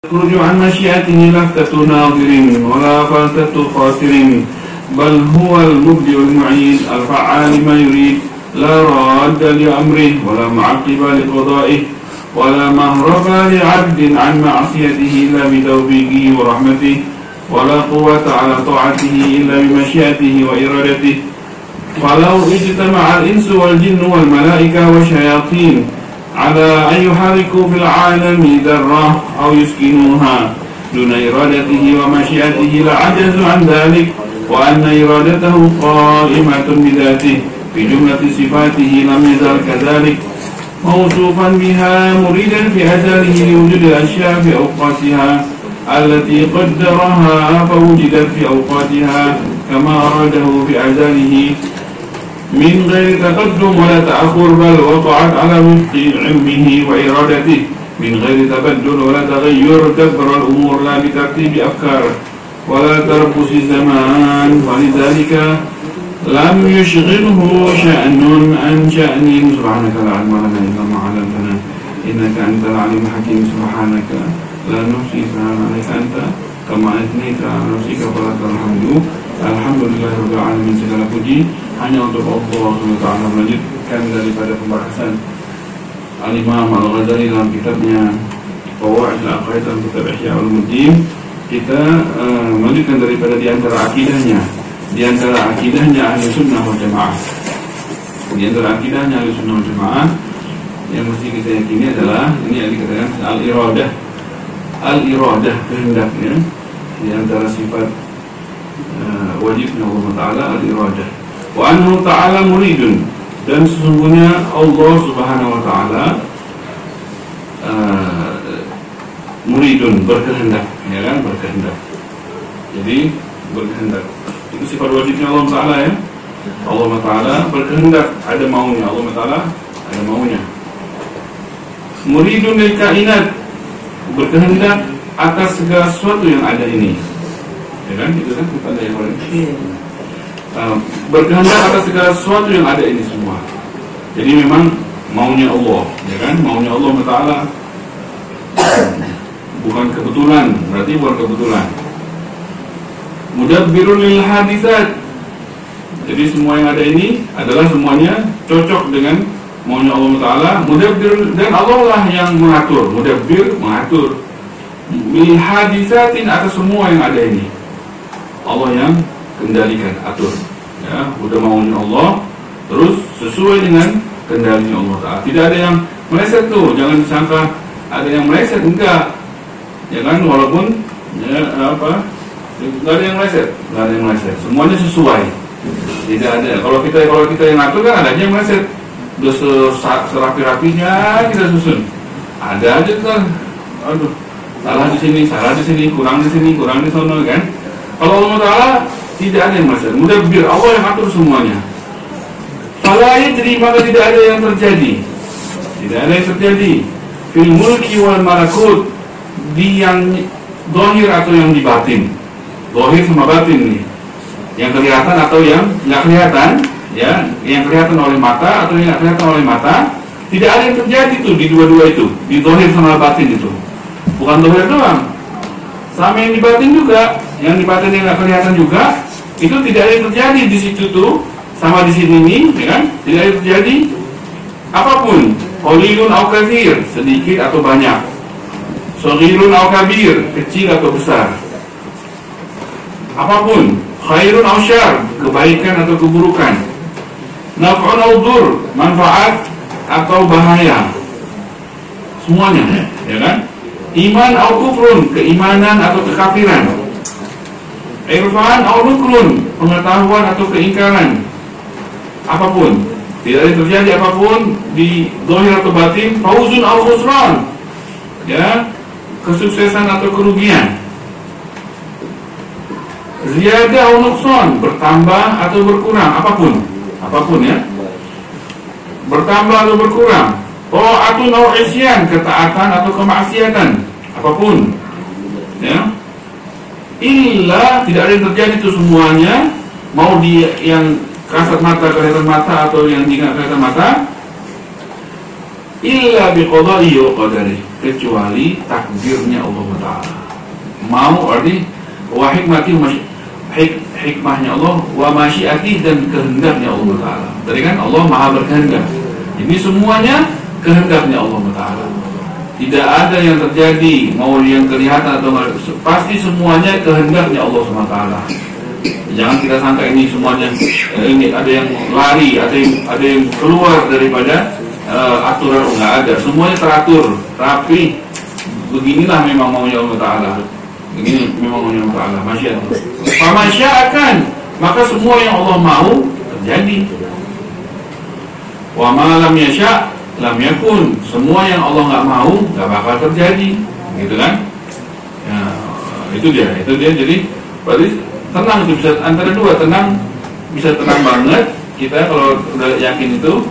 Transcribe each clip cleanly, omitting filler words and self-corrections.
يخرج عن مشيئته لفتة ناظر ولا فلتة خاسر، بل هو المبدئ المعيد الفعال لما يريد، لا راد لأمره ولا معقب لقضائه، ولا مهرب لعبد عن معصيته إلا بتوفيقه ورحمته، ولا قوة على طاعته إلا بمشيئته وإرادته. فلو اجتمع الإنس والجن والملائكة والشياطين على أن يحركوا في العالم ذرة أو يسكنوها دون إرادته ومشيئته لعجزوا عن ذلك، وأن إرادته قائمة بذاته في جملة صفاته لم يزل كذلك موصوفا بها مريدا في أجله لوجود الأشياء في أوقاتها التي قدرها فوجدت في أوقاتها كما أراده في أجله من غير تقدم ولا تأخر، بل وقعت على وفق علمه وإرادته من غير تبدل ولا تغير، دبر الأمور لا بترتيب أفكار ولا تربص الزمان، ولذلك لم يشغله شأن عن شأن. سبحانك لا علم لنا إلا ما علمتنا إنك أنت العليم الحكيم. سبحانك لا نحصي ثناء عليك أنت كما أثنيت على نفسك فلك الحمد. Alhamdulillahirabbil alamin. Segala puji hanya untuk Allah SWT. Melanjutkan daripada pembahasan Al-Imam Al-Ghazali dalam kitabnya Qawaid Al-Aqaid dalam kitab Ihya Ulumuddin. Kita melanjutkan daripada di antara akidahnya Ahli Sunnah wal Jamaah. Di antara akidahnya Ahli Sunnah wal Jamaah yang mesti kita yakini adalah ini yang dikatakan al-iradah, kehendaknya. Di antara sifat wajibnya Allah Ta'ala al-iradah. Wa anhu ta'ala muridun, dan sesungguhnya Allah Subhanahu Wa Ta'ala muridun, berkehendak, ya kan, berkehendak. Jadi berkehendak itu sifat wajibnya Allah Ta'ala, ya. Allah Ta'ala berkehendak, ada maunya. Allah Ta'ala ada maunya. Muridun lil kainat, berkehendak atas segala sesuatu yang ada ini, ya kan, itu kan kepada yang lain. Berkehendak atas segala sesuatu yang ada ini semua. Jadi memang maunya Allah, ya kan, maunya Allah Ta'ala. Bukan kebetulan, berarti bukan kebetulan. Mudabbirun lil haditsat, jadi semua yang ada ini adalah semuanya cocok dengan maunya Allah Ta'ala. Mudabbir, dan Allah lah yang mengatur. Mudabbir, mengatur. Lil haditsatin, atas semua yang ada ini Allah yang kendalikan, atur, ya. Udah maunya Allah, terus sesuai dengan kendalinya Allah Ta'ala. Tidak ada yang meleset tuh, jangan disangka ada yang meleset, enggak, ya kan, walaupun ya, nggak ada yang meleset, semuanya sesuai. Tidak ada. Kalau kita yang ngatur kan ada aja yang meleset. Udah serapi-rapinya kita susun, ada aja kan, aduh, salah di sini, kurang di sini, kurang di sana, kan. Kalau Allah Ta'ala tidak ada yang meleset. Mudabbir, Allah yang atur semuanya. Fala yajri, maka tidak ada yang terjadi. Fil mulki wal malakut, di yang zahir atau yang di batin. Zahir sama batin nih, yang kelihatan atau yang nggak kelihatan, ya, yang kelihatan oleh mata atau yang nggak kelihatan oleh mata. Tidak ada yang terjadi tuh di dua-dua itu, di zahir sama batin itu. Bukan zahir doang, sama yang di batin juga. Yang di batin yang nggak kelihatan juga, itu tidak ada yang terjadi di situ tuh, sama di sini nih, ya kan? Tidak ada yang terjadi apapun. Qalilun au katsir, sedikit atau banyak. Shaghirun au kabir, kecil atau besar. Apapun. Khairun au syarr, kebaikan atau keburukan. Naf'un au dzur, manfaat atau bahaya. Semuanya, ya kan? Iman au kufrun, keimanan atau kekafiran. Irfan au nukrun, pengetahuan atau keingkaran. Apapun, tidak ada terjadi apapun di zahir atau batin. Fauzun au khusran, ya, kesuksesan atau kerugian. Ziyadah au nuqsan, bertambah atau berkurang, apapun ya, bertambah atau berkurang. Ta'atun au isyan, ketaatan atau kemaksiatan, apapun, ya. Illa, tidak ada yang terjadi itu semuanya, mau di yang kasat mata kelihatan mata atau yang tidak kelihatan mata. illa biqada'i wa qadari, kecuali takdirnya Allah Ta'ala. Mau arti wa hikmati hikmahnya Allah, wa masyiati, dan kehendaknya Allah Ta'ala. Tadi kan Allah maha berkehendak. Ini semuanya kehendaknya Allah Ta'ala. Tidak ada yang terjadi, mau yang kelihatan atau pasti semuanya kehendaknya Allah SWT. Jangan kita sangka ini semuanya ini ada yang lari, ada yang keluar daripada aturan. Nggak ada, semuanya teratur, rapi. Beginilah memang maunya Allah Ta'ala. Begini memang maunya Allah Ta'ala. Masya akan, maka semua yang Allah mau terjadi. Wa ma lam yasha' lam yakun, semua yang Allah nggak mau nggak bakal terjadi, gitu kan? Ya, itu dia. Jadi berarti tenang itu bisa antara dua, tenang, bisa tenang banget kita kalau udah yakin itu,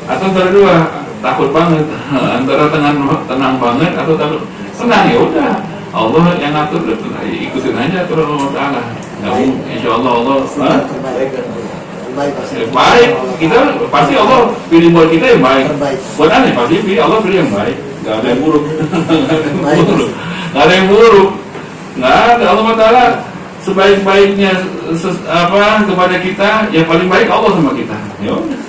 atau antara dua, takut banget. Antara tenang banget atau takut. Tenang, ya udah, Allah yang ngatur, ikutin aja aturan Allah Ta'ala. Insya Allah baik, kita pasti Allah pilih buat kita yang baik. Buat aneh pasti Allah pilih yang baik. Gak ada yang buruk. Gak ada yang buruk. Nggak ada. Allah Ta'ala sebaik-baiknya kepada kita, yang paling baik Allah sama kita. Ya udah,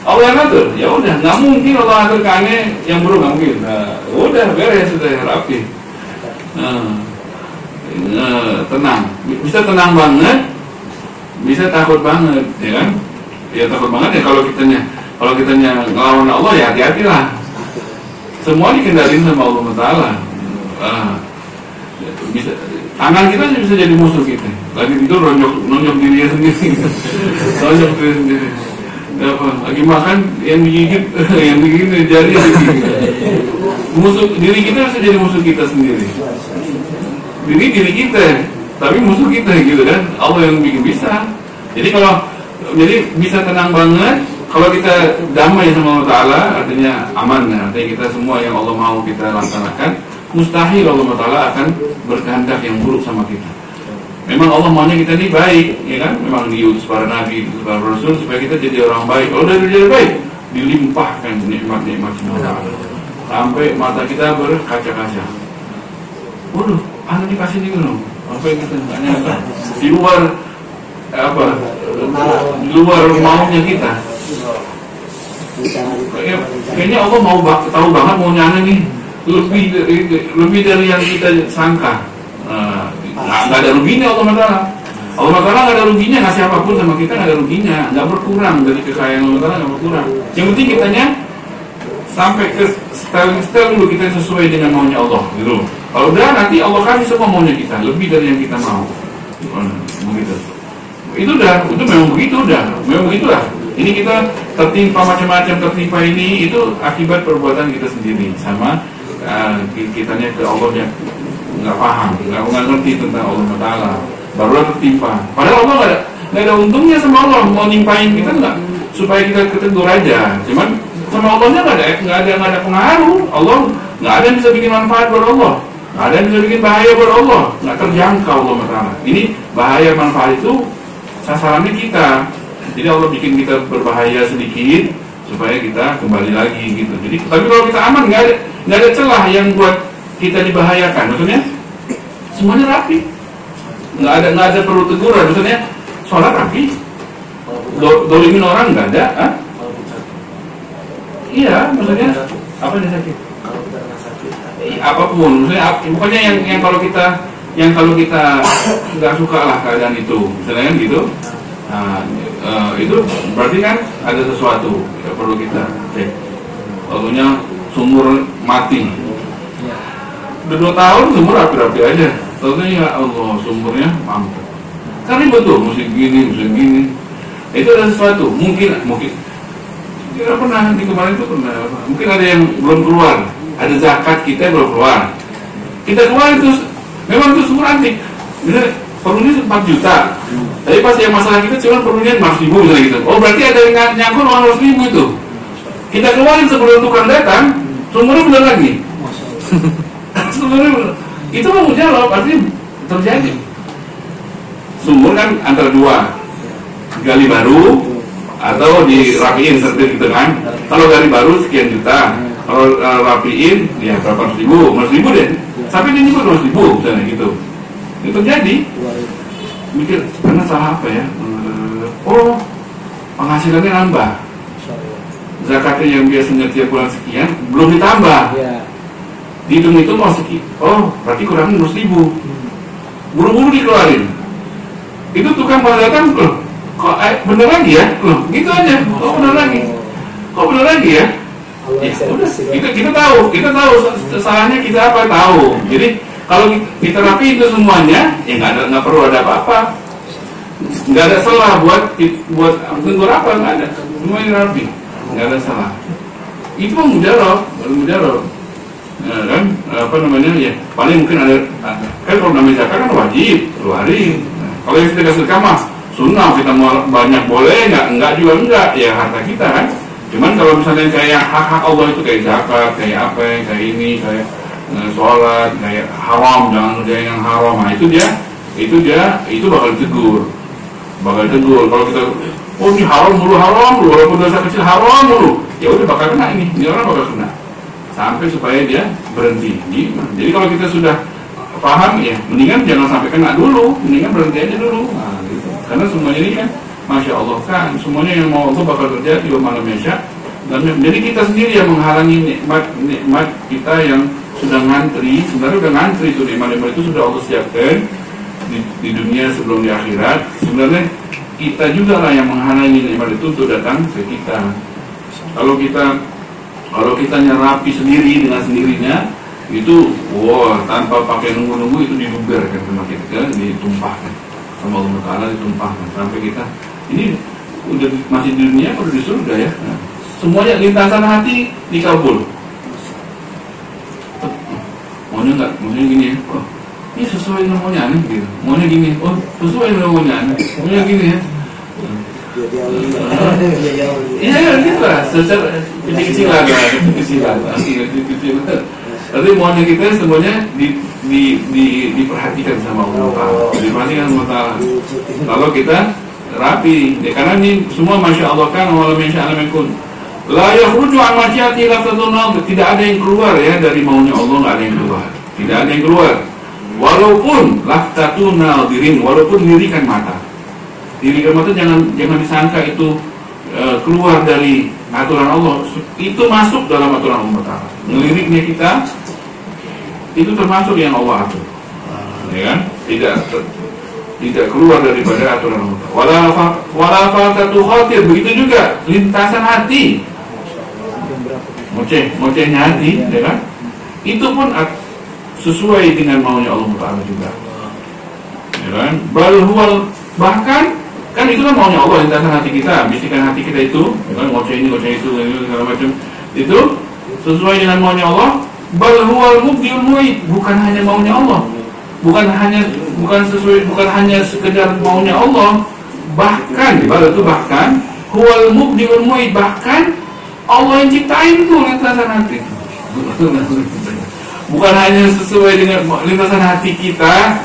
Allah yang ngatur. Ya udah, nggak mungkin Allah ngatur ke aneh yang buruk, nggak mungkin. Nah, udah beres, sudah rapi. Tenang, bisa tenang banget, bisa takut banget, ya kan? Ya takut banget ya kalau kitanya ngelawan Allah, ya hati-hatilah. Semua dikendaliin sama Allah Ta'ala. Bisa, tangan kita bisa jadi musuh kita. Lagi tidur nonjok dirinya sendiri. Nonjok diri sendiri. Lagi makan yang digigit jari musuh diri kita, bisa jadi musuh kita sendiri. Diri kita, tapi musuh kita, gitu kan? Allah yang bikin bisa. Jadi bisa tenang banget kalau kita damai sama Allah Ta'ala, artinya aman. Artinya kita semua yang Allah mau kita laksanakan, mustahil Allah Ta'ala akan berkehendak yang buruk sama kita. Memang Allah maunya kita ini baik, ya kan? Memang diutus para nabi, diutus para rasul supaya kita jadi orang baik. Kalau udah jadi baik, dilimpahkan nikmat-nikmat Allah Ta'ala sampai mata kita berkaca-kaca. Waduh, anak dikasih ini loh. Apa yang kita nggak nyangka? Di luar maunya kita. Kayaknya Allah mau tahu banget maunya anak nih, lebih dari yang kita sangka. Nggak ada ruginya Allah Ta'ala. Allah Ta'ala nggak ada ruginya, ngasih apapun sama kita nggak ada ruginya, nggak berkurang dari kekayaan Allah Ta'ala, nggak berkurang. Yang penting kitanya sampai ke style dulu, kita sesuai dengan maunya Allah, gitu. Kalau udah, nanti Allah kasih semua maunya kita, lebih dari yang kita mau. Begitu. Itu memang begitu, memang begitulah. Ini kita tertimpa macam-macam, tertimpa ini, itu akibat perbuatan kita sendiri, sama kitanya ke Allah yang nggak paham, nggak ngerti tentang Allah Ta'ala, barulah tertimpa. Padahal Allah nggak ada untungnya sama Allah, mau nimpain kita nggak, supaya kita ketegur aja. Cuman sama Allahnya nggak ada pengaruh. Allah nggak ada yang bisa bikin manfaat buat Allah, nggak ada yang bisa bikin bahaya buat Allah, nggak terjangkau Allah Ta'ala. Ini bahaya manfaat itu sasarannya kita. Jadi Allah bikin kita berbahaya sedikit supaya kita kembali lagi, gitu. Jadi tapi kalau kita aman, nggak ada celah yang buat kita dibahayakan. Maksudnya semuanya rapi, nggak ada perlu teguran. Maksudnya sholat rapi, dolimin orang nggak ada. Iya, maksudnya apa yang sakit? Apapun, maksudnya bukannya yang kalau kita nggak suka lah keadaan itu, misalnya kan gitu. Nah, itu berarti kan ada sesuatu yang perlu kita cek. Contohnya sumur mati, udah 2 tahun sumur rapi-rapi aja. Contohnya ya Allah, sumurnya mampet. Kan ribet tuh, mesti gini. Itu ada sesuatu, mungkin kita pernah di kemarin itu mungkin ada yang belum keluar, ada zakat kita belum keluar. Kita keluar itu memang itu sumur antik. Misalnya perlunya 4 juta. Tapi pas yang masalah kita cuma perlunya 500.000 misalnya gitu. Oh berarti ada yang nyangkut 500.000 itu. Kita keluarin sebelum tukang datang, sumurnya benar lagi. Itu mau jawab, artinya terjadi. Sumur kan antara 2, gali baru atau dirapiin seperti gitu kan. Kalau gali baru sekian juta, Kalau rapiin, ya berapa ratus ribu deh. Sampai dia nyebut 200.000 misalnya gitu. Itu terjadi. Mikir, karena salah apa ya? Oh, penghasilannya nambah. Zakatnya yang biasanya tiap bulan sekian, belum ditambah. Dihitung itu mau sekian. Oh, berarti kurangnya 200.000. Buru-buru dikeluarin. Itu tukang malah datang, loh, kok bener lagi ya? Loh, gitu aja. Kok bener lagi? Kok bener lagi ya? Ya udah, kita tahu salahnya kita apa, tahu. Jadi kalau kita rapi itu semuanya, ya nggak perlu ada apa-apa, nggak ada salah buat tegur apa, nggak ada, semuanya rapi, nggak ada salah. Itu mujarab, kan apa namanya ya, paling mungkin ada kan kalau namanya zakat kan wajib keluarin. Kalau yang kita sedekah mah sunnah, kita mau banyak boleh, nggak juga enggak, ya harta kita kan. Cuman kalau misalnya kayak hak-hak Allah itu kayak zakat, kayak apa, kayak ini, kayak sholat, kayak haram, jangan kerjain yang haram, nah itu bakal ditegur. Kalau kita, oh ini haram mulu, walaupun dosa kecil haram mulu, ya udah bakal kena ini orang bakal kena, sampai supaya dia berhenti. Jadi kalau kita sudah paham ya, mendingan jangan sampai kena dulu, mendingan berhenti aja dulu. Nah, gitu. Karena semuanya ini kan Masya Allah kan, semuanya yang mau Allah bakal terjadi di malam Isya. Dan jadi kita sendiri yang menghalangi nikmat kita yang sudah ngantri. Sebenarnya udah ngantri itu, nikmat-nikmat itu sudah Allah siapkan di dunia sebelum di akhirat. Sebenarnya kita juga lah yang menghalangi nikmat itu untuk datang ke kita. Kalau kita nyerapi sendiri dengan sendirinya, itu tanpa pakai nunggu-nunggu itu dibubarkan sama kita, ditumpahkan sama Allah Ta'ala, ditumpahkan sampai kita ini udah masih di dunia, udah di surga ya. Nah, semuanya lintasan hati dikabul. Maunya gini ya. Oh, ini sesuai dengan maunya aneh gitu. Maunya gini. Oh, sesuai dengan maunya aneh. Maunya gini ya. Iya gitu lah. Secara kecil-kecilan. Tapi maunya kita semuanya diperhatikan sama Allah Ta'ala. Diperhatikan sama Allah Ta'ala. Kalau kita rapi, karena ini semua Masya Allah kan, walau Masya Allah mekun la yakhruju an masyiati lafzatun, tidak ada yang keluar ya dari maunya Allah, nggak ada yang keluar, tidak ada yang keluar, walaupun lafzatun nadirin, walaupun lirikan mata jangan disangka itu keluar dari aturan Allah, itu masuk dalam aturan Allah Ta'ala. Liriknya kita itu termasuk yang Allah atur, ya kan? Tidak keluar daripada aturan Allah. Wala faqatu khatir, begitu juga lintasan hati, ngocehnya hati, ya kan? Itu pun sesuai dengan maunya Allah Ta'ala juga, ya kan? Bahkan kan itu kan maunya Allah, lintasan hati kita, bisikan hati kita itu, ya kan? Ngoceh ini segala macam, itu sesuai dengan maunya Allah. Bal huwal mubdiul mu'id, bukan hanya maunya Allah, bukan hanya sekedar maunya Allah, bahkan huwal mubdiul mu'id, bahkan Allah yang ciptain tuh lintasan hati. Bukan hanya sesuai dengan lintasan hati kita,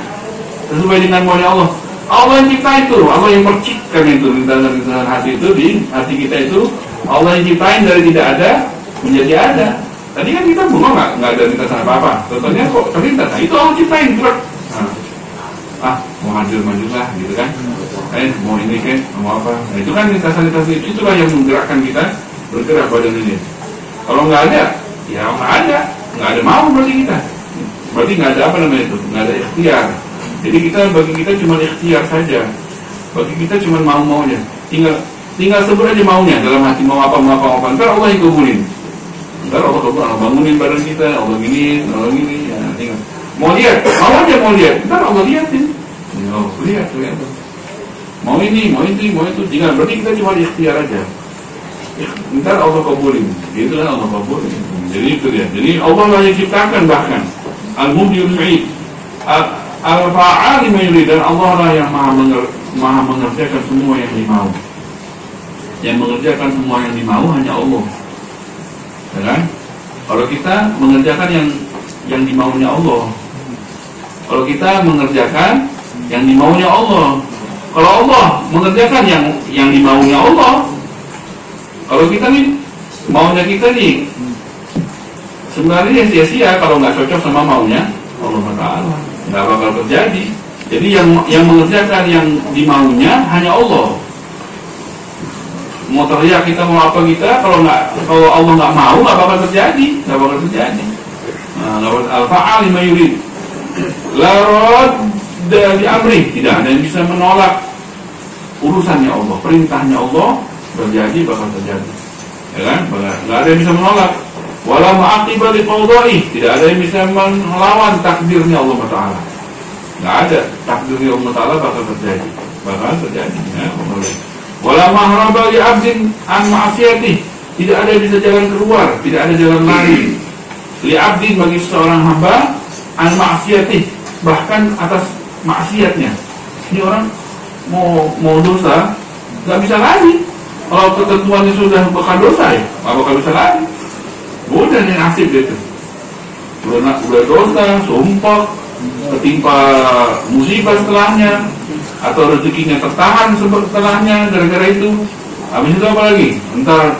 sesuai dengan maunya Allah. Allah yang ciptain itu, Allah yang menciptakan itu lintasan hati itu di hati kita itu. Allah yang ciptain dari tidak ada menjadi ada. Tadi kan kita belum nggak ada lintasan apa-apa. Contohnya kok terlintas, nah, itu Allah ciptain terus. Mau hadir lah gitu kan, mau ini kan, mau apa, nah, itu kan lintasan-lintasan itulah yang menggerakkan kita bergerak badan ini. Kalau nggak ada, ya nggak ada mau, berarti nggak ada apa namanya itu, nggak ada ikhtiar. Jadi bagi kita cuma ikhtiar saja, bagi kita cuma mau-maunya, tinggal sebut aja maunya dalam hati, mau apa, ntar Allah yang kabulin, ntar Allah bangunin badan kita, Allah gini, ya tinggal. Mau lihat, ntar Allah liatin. Lihat. Mau ini, mau itu, tinggal. Berarti kita cuma ikhtiar aja. Ntar Allah kabulin. Gitu kan Allah kabulin. Jadi itu dia. Jadi Allah lah yang ciptakan bahkan. Al-Mubdiul Mu'id. Al-Fa'al lima yurid, dan Allah lah yang maha mengerjakan semua yang dimau. Yang mengerjakan semua yang dimau hanya Allah. Ya kan? Kalau kita mengerjakan yang dimaunya Allah. Kalau kita mengerjakan yang dimaunya Allah. Kalau Allah mengerjakan yang dimaunya Allah. Kalau kita nih, maunya kita nih sebenarnya sia-sia kalau nggak cocok sama maunya Allah Ta'ala, nggak bakal terjadi. Jadi yang mengerjakan yang dimaunya hanya Allah. Mau teriak kita, mau apa kita, kalau Allah nggak mau, nggak bakal terjadi. Al-fa'al lima yurid, la radda li amri, tidak ada yang bisa menolak urusannya Allah, perintahnya Allah terjadi, bakal terjadi, ya kan? Nggak ada yang bisa menolak. Wala ma'aqiba li qada'i, tidak ada yang bisa melawan takdirnya Allah Ta'ala. Nggak ada, takdirnya Allah Ta'ala bakal terjadi, ya. Wala mahraba li 'abdin an ma'siyatih, tidak ada yang bisa jalan keluar, tidak ada jalan lari. Li 'abdin, bagi seorang hamba, an ma'siyatih, bahkan atas maksiatnya. Ini orang mau dosa, nggak bisa lari. Kalau ketentuannya sudah bakal dosa, ya nggak bakal bisa lari. Udah nih nasib gitu. Udah dosa, sumpah, ketimpa musibah setelahnya, atau rezekinya tertahan setelahnya gara-gara itu. Habis itu apa lagi? Entar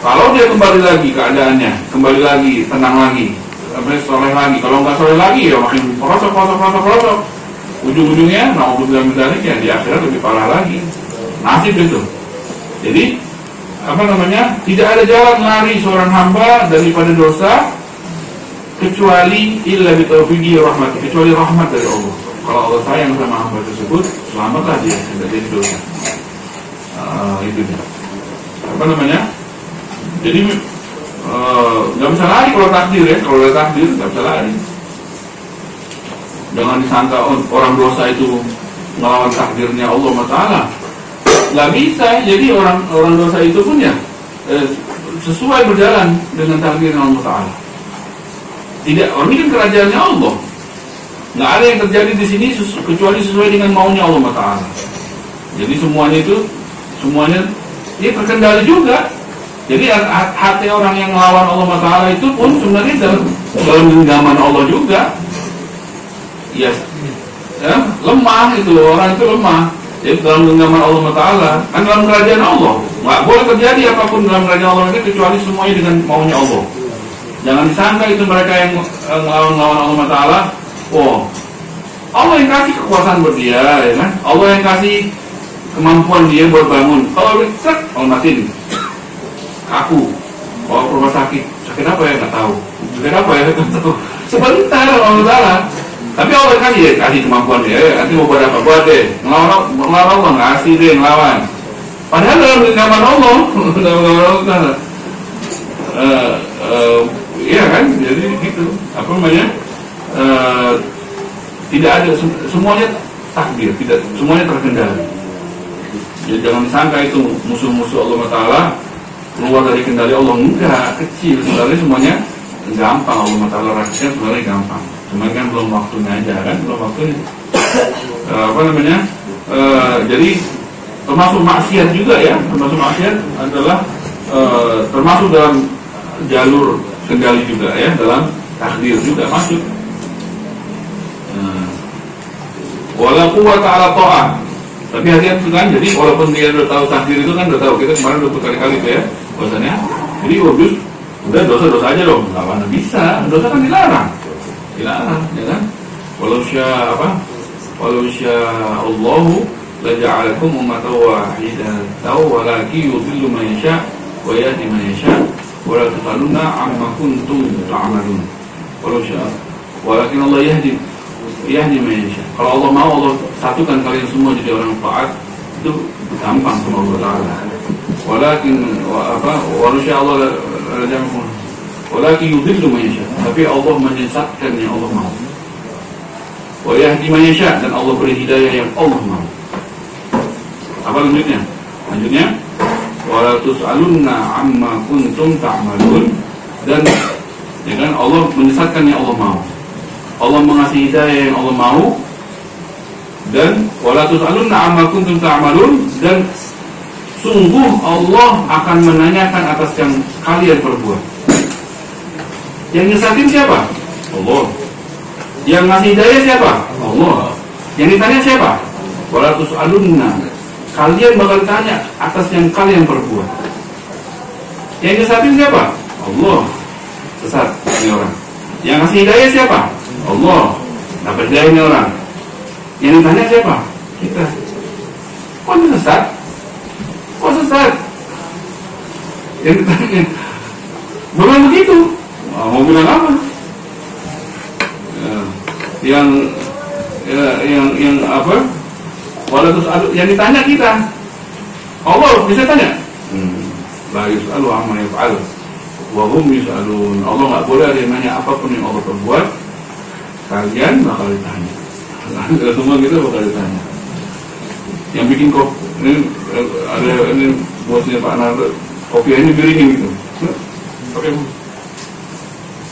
kalau dia kembali lagi keadaannya, kembali lagi tenang lagi, sampai soleh lagi. Kalau nggak soleh lagi ya makin prosok. Ujung-ujungnya naudzubillah min dzalik, ya di akhirat lebih parah lagi. Nasib itu. Jadi tidak ada jalan lari seorang hamba daripada dosa kecuali illa bi taufiqi rahmat, kecuali rahmat dari Allah. Kalau Allah sayang sama hamba tersebut, selamatlah dia, tidak jadi dosa. Itu dia. Jadi nggak bisa lari kalau takdir, ya. Kalau ada takdir nggak bisa lari. Jangan disangka orang dosa itu melawan takdirnya Allah Ta'ala. Nggak bisa. Jadi orang dosa itu pun ya sesuai berjalan dengan takdirnya Allah Ta'ala. Tidak, orang ini kan kerajaannya Allah. Nggak ada yang terjadi di sini kecuali sesuai dengan maunya Allah Ta'ala. Jadi semuanya dia terkendali juga. Jadi hati orang yang melawan Allah Ta'ala itu pun sebenarnya dalam genggaman Allah juga. Ya, lemah itu, orang itu lemah. Jadi dalam genggaman Allah Ta'ala, kan dalam kerajaan Allah nggak boleh terjadi apapun dalam kerajaan Allah itu kecuali semuanya dengan maunya Allah. Jangan disangka itu mereka yang melawan Allah Ta'ala. Allah yang kasih kekuasaan buat dia, ya kan? Allah yang kasih kemampuan dia buat bangun. Kalau Allah matiin, aku bawa ke rumah sakit apa ya nggak tahu, sebentar Allah Ta'ala. Tapi Allah kan kasih kemampuan dia, nanti mau buat apa buat deh, ngelawan Allah, ngasih deh ngelawan. Padahal dalam genggaman Allah, iya kan, jadi gitu. Tidak ada, semuanya takdir, tidak semuanya terkendali. Jadi jangan disangka itu musuh-musuh Allah Ta'ala keluar dari kendali Allah, enggak, kecil. Sebenarnya semuanya gampang, Allah Ta'ala rakyatnya sebenarnya gampang. Cuma kan belum waktunya aja, kan belum waktunya. Jadi termasuk maksiat juga ya, termasuk maksiat adalah termasuk dalam jalur kendali juga ya, dalam takdir juga masuk. Wala quwwata ala ta'ah. Tapi hati-hati kan, jadi walaupun dia udah tahu takdir itu kan udah tahu, kita kemarin udah berkali-kali ya bahwasannya. Jadi udah dosa aja dong, nggak mana bisa, dosa kan dilarang, ya kan? Walau sya'allahu laja'alakum ummatan wahidatan walakin yudhillu man yasha' wa yahdi man yasha' wa la tusaluna amma kuntum ta'malun. Walau sya'a, walakin Allah yahdi man yasha'. Kalau Allah mau, Allah satukan kalian semua jadi orang taat, itu gampang sama Allah Ta'ala. Walau sya'a Allah laja'alakum, walakin yudhillu man yasha', tapi Allah menyesatkan yang Allah mau. Wa yahdi man yasha', dan Allah beri hidayah yang Allah mau. Apa lanjutnya? Wala tus'alunna amma kuntum ta'malun, dan ya kan, Allah menyesatkan yang Allah mau. Allah mengasih hidayah yang Allah mau, dan wala tus'alunna amma kuntum ta'malun, dan sungguh Allah akan menanyakan atas yang kalian perbuat. Yang nyesatin siapa? Allah. Yang ngasih hidayah siapa? Allah. Yang ditanya siapa? Wala tus'alunna, kalian bakal tanya atas yang kalian perbuat. Yang nyesatin siapa? Allah. sesat ini orang. Yang kasih hidayah siapa? Allah. Dapat hidayah ini orang. Yang ditanya siapa? Kita. Kok ini sesat? Kok sesat? Yang ditanya, bukan begitu. Mau bilang apa? Yang apa? Yang ditanya kita. Allah bisa tanya. La yus'alu amma yaf'al wa hum yus'alun. Allah nggak boleh ada yang nanya apapun yang Allah perbuat. Kalian bakal ditanya. Semua kita bakal ditanya. Yang bikin kopi ini bosnya Pak Nardo, kopi ini miringin gitu. Pakai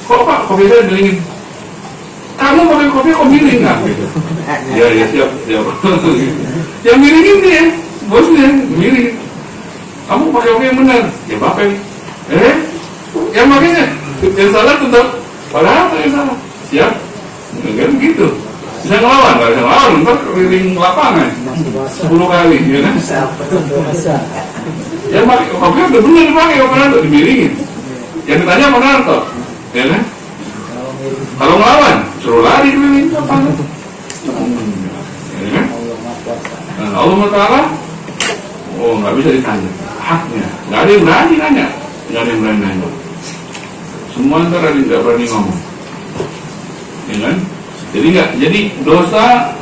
kok Pak kopi saya miringin? Kamu pakai kopi kok miring nggak? Ya siap. Yang miringin dia, bosnya miring. Kamu pakai kopi yang benar, ya pakai. Yang makanya yang salah tetap. Padahal yang salah. Siap? Kan gitu. Bisa ngelawan, nggak bisa ngelawan, ntar keliling lapangan 10 kali, ya kan? Yang pakai kopi udah benar dipakai, Pak dimiringin. Yang ditanya Pak Narto, ya kan? Kalau ngelawan, suruh lari keliling lapangan. Ya kan? Nah, Allah Ta'ala, nggak bisa ditanya. Haknya, nggak ada yang berani nanya, nggak ada yang berani nanya. Semua ntar ada yang nggak berani ngomong, ya kan? Jadi dosa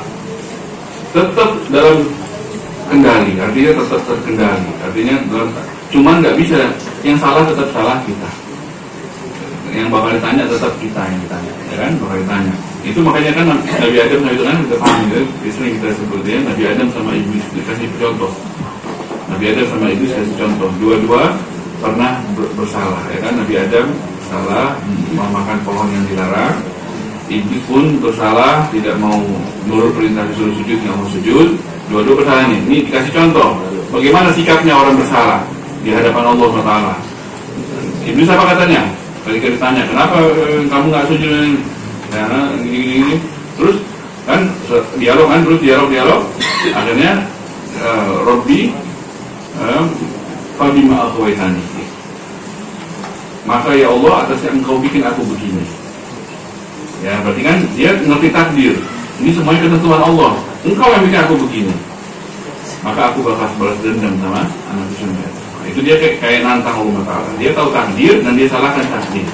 tetap dalam kendali, artinya tetap terkendali, artinya cuman nggak bisa, yang salah tetap salah kita, yang bakal ditanya tetap kita yang ditanya, ya kan? Bakal ditanya. Itu makanya kan Nabi Adam sama itu kan kita paham ya, sering kita sebutnya Nabi Adam sama Iblis dikasih contoh. Nabi Adam sama Iblis kasih contoh, dua-dua pernah bersalah, ya kan? Nabi Adam salah memakan pohon yang dilarang, Iblis pun bersalah tidak mau nurut perintah disuruh sujud, nggak mau sujud. Dua-dua bersalah nih. Ini dikasih contoh bagaimana sikapnya orang bersalah di hadapan Allah Taala. Iblis apa katanya? Ketika ditanya kenapa kamu nggak sujud, karena gini. Terus kan dialog kan, terus dialog. Akhirnya Robbi Fabima aghwaytani, maka ya Allah atas yang engkau bikin aku begini. Ya berarti kan dia ngerti takdir. Ini semuanya ketentuan Allah. Engkau yang bikin aku begini, maka aku bakal balas dendam sama anak cucunya. Nah, itu dia kayak nantang Allah Ta'ala. Dia tahu takdir dan dia salahkan takdir.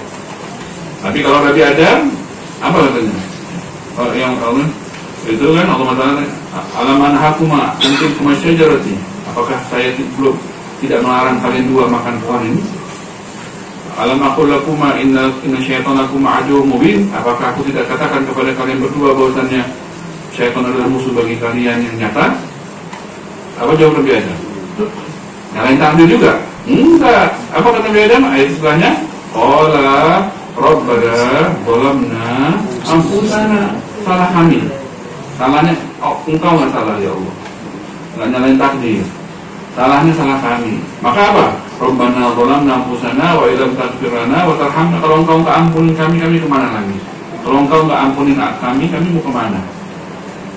Tapi kalau Nabi Adam apa katanya? Yang Allah itu kan Allah Ta'ala, alaman hakuma antum kuma syajarati. Apakah saya belum tidak melarang kalian dua makan pohon ini? Alam aqul lakuma inna syaitanakum aduwwun mubin. Apakah aku tidak katakan kepada kalian berdua bahwasannya syaitan adalah musuh bagi kalian yang nyata? Apa jawab Nabi Adam? Nyalain takdir juga? Enggak. Apa kata Nabi Adam? Ayat setelahnya, qala rabbana zalamna anfusana. Salah kami. Salahnya engkau nggak salah ya Allah. Nggak nyalain takdir. Salahnya salah kami. Maka apa? Rabbana zalamna anfusana wa illam taghfir lana wa tarhamna. Kalau engkau nggak ampunin kami kemana lagi? Kalau engkau nggak ampunin kami mau kemana?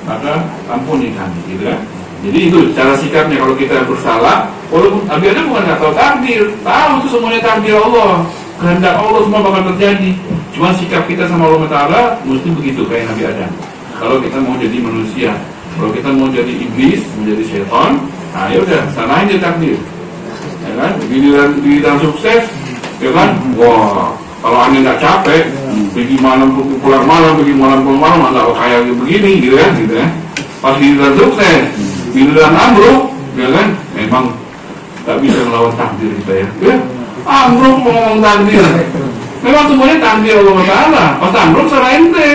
Maka ampuni kami, gitu kan? Jadi itu cara sikapnya kalau kita bersalah. Walaupun Nabi Adam bukan nggak tahu takdir, tahu itu semuanya takdir Allah, kehendak Allah semua bakal terjadi. Cuma sikap kita sama Allah Ta'ala mesti begitu kayak Nabi Adam. Kalau kita mau jadi manusia, kalau kita mau jadi iblis, menjadi setan, nah ya udah salahin dia takdir, ya kan? Giliran sukses, ya kan? Wah, kalau aneh nggak capek, pergi malam pulang malam, nggak kayak begini, gitu kan? Pas giliran sukses, giliran ambruk, ya kan? Memang nggak bisa melawan takdir kita ya. Ambruk mau ngomong takdir, memang semuanya takdir Allah Ta'ala. Pas ambruk salah ente,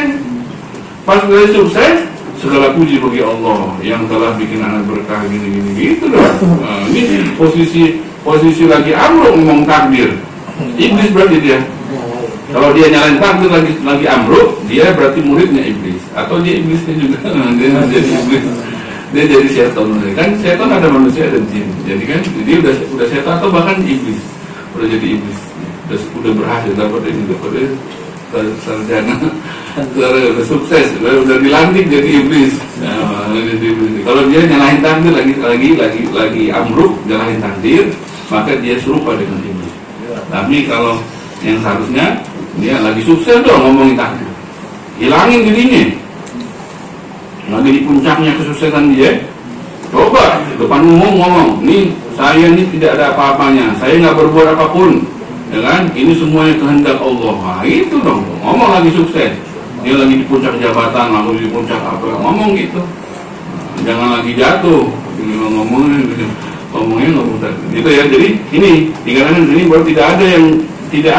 pas dari sukses segala puji bagi Allah yang telah bikin anak berkah gini gitu loh. Nah, ini posisi lagi ambruk ngomong takdir. Iblis berarti dia. Kalau dia nyalain takdir lagi ambruk, dia berarti muridnya iblis atau dia iblisnya juga. Dia jadi iblis. Dia jadi setan. Kan setan ada manusia dan jin. Jadi kan dia udah setan atau bahkan iblis. Udah jadi iblis. Udah berhasil dapat sarjana, udah sukses, udah dilantik jadi iblis. Nah, kalau dia nyalahin takdir lagi ambruk, nyalahin takdir, maka dia serupa dengan iblis. Tapi kalau yang seharusnya Dia lagi sukses dong ngomongin takdir. Hilangin dirinya. Lagi di puncaknya kesuksesan dia. Coba depan umum ngomong, nih saya ini tidak ada apa-apanya, saya nggak berbuat apapun, ya kan? Ini semuanya kehendak Allah. Nah, itu dong, ngomong lagi sukses. Dia lagi di puncak jabatan, lalu di puncak apa? Ngomong gitu. Jangan lagi jatuh. Ngomongnya gitu ya. Jadi ini dikarenakan ini baru tidak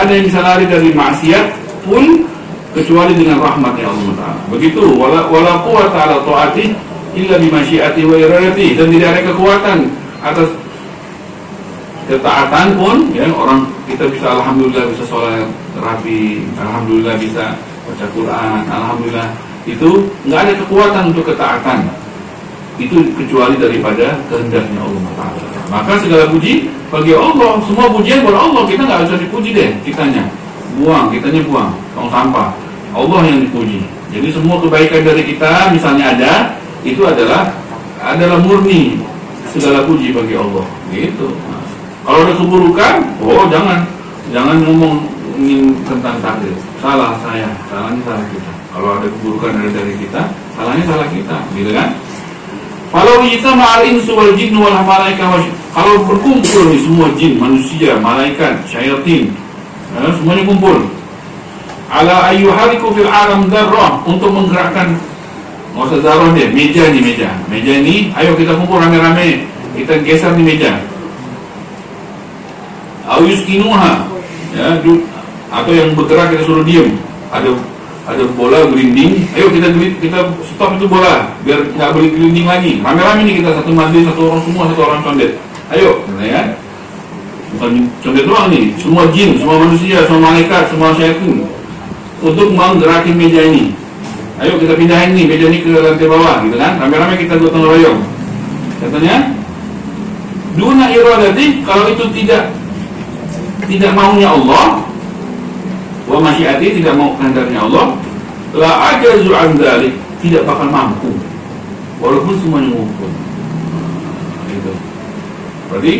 ada yang bisa lari dari maksiat pun kecuali dengan rahmatnya Allah Taala. Begitu. Wala quwwata ala taati illa bimasyiati wa iradati, dan tidak ada kekuatan atas ketaatan pun ya. Orang kita bisa alhamdulillah bisa sholat rapi, alhamdulillah bisa baca Quran, alhamdulillah, itu nggak ada kekuatan untuk ketaatan itu kecuali daripada kehendaknya Allah Taala. Maka segala puji bagi Allah, semua pujian buat Allah. Kita nggak bisa dipuji deh, kitanya buang tong sampah, Allah yang dipuji. Jadi semua kebaikan dari kita misalnya ada, itu adalah murni segala puji bagi Allah gitu. Nah, kalau ada keburukan, jangan ngomongin tentang takdir. Salahnya salah kita. Kalau ada keburukan dari kita, salahnya salah kita, gitu kan? Kalau kita ma'al insu wal jin wal malaika, kalau berkumpul nih semua jin, manusia, malaikat, syaitan, semuanya kumpul. Ala ayyuhaliku fil alam darrah, untuk menggerakkan, nggak usah darah deh, meja ini, ayo kita kumpul rame-rame, kita geser di meja. Ayuskinuha, ya, atau yang bergerak kita suruh diem. Ada bola berinding, ayo kita stop itu bola, biar nggak boleh berinding lagi. Rame-rame nih kita, satu majlis, satu orang condet. Ayo, ya. Bukan condet doang nih, semua jin, semua manusia, semua malaikat, semua syaitan, untuk menggerakin meja ini. Ayo kita pindahin nih meja ini ke lantai bawah, gitu kan? Rame-rame kita gotong royong. Katanya, duna iradati, kalau itu tidak maunya Allah, wa masyiati, tidak mau kehendaknya Allah, la ajazu an dzalik, tidak bakal mampu walaupun semuanya ngumpul. Gitu. Berarti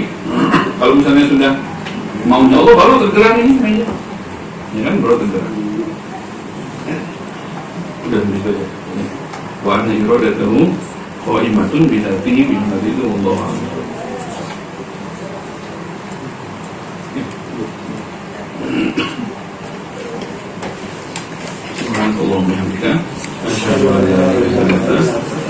kalau misalnya sudah maunya Allah, baru tergerak ini meja, ya kan, baru tergerak. Udah gitu aja. Wa anna iradatahu qaimatun bi dzatihi bi dzatihi Allah. Subhanallah bihamdika asyhadu an la ilaha illa anta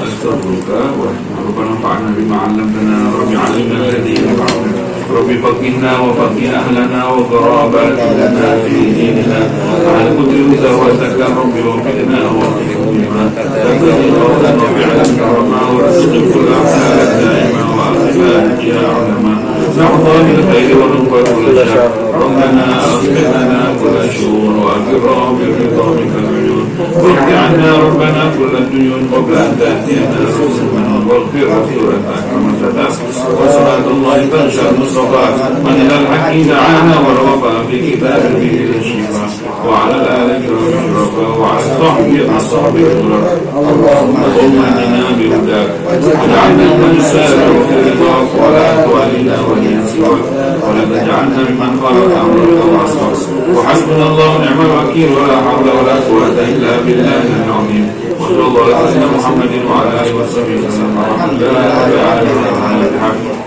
astaghfiruka wa atubu ilaik. Nafa'na bima 'allamtana rabbi 'allimna alladhi yanfa'una rabbi faqihna wa faqih ahlana wa qarabatina fi dinina ala kulli huda wa zakar rabbi wa qina wa qina taqabbal qawlan wa bi'lan karama wa rizqan kullu halal daima wa akhirati ya ulama na'udhu min khairi wa nuqwa kulli syarr rabbana aghfirna kulla syurur wa akram bi ridhamika al-'uyun wa'ti 'anna rabbana kulla duyun qabla an ta'tiyana rasuluna waghfir rasulana kama satas wa sallallahu tanshar من إلى الحق دعانا ورغب في كتابه الشفاء وعلى الآلة والشرفاء وعلى الصحب الغرر اللهم اهدنا بهداك واجعلنا من سار في رضاك ولا أقوالنا وليا سواك ولا تجعلنا ممن خالف أمرك وعصاك وحسبنا الله ونعم الوكيل ولا حول ولا قوة إلا بالله العظيم وصلى الله على سيدنا محمد وعلى آله وصحبه وسلم ورحمة الله وبركاته.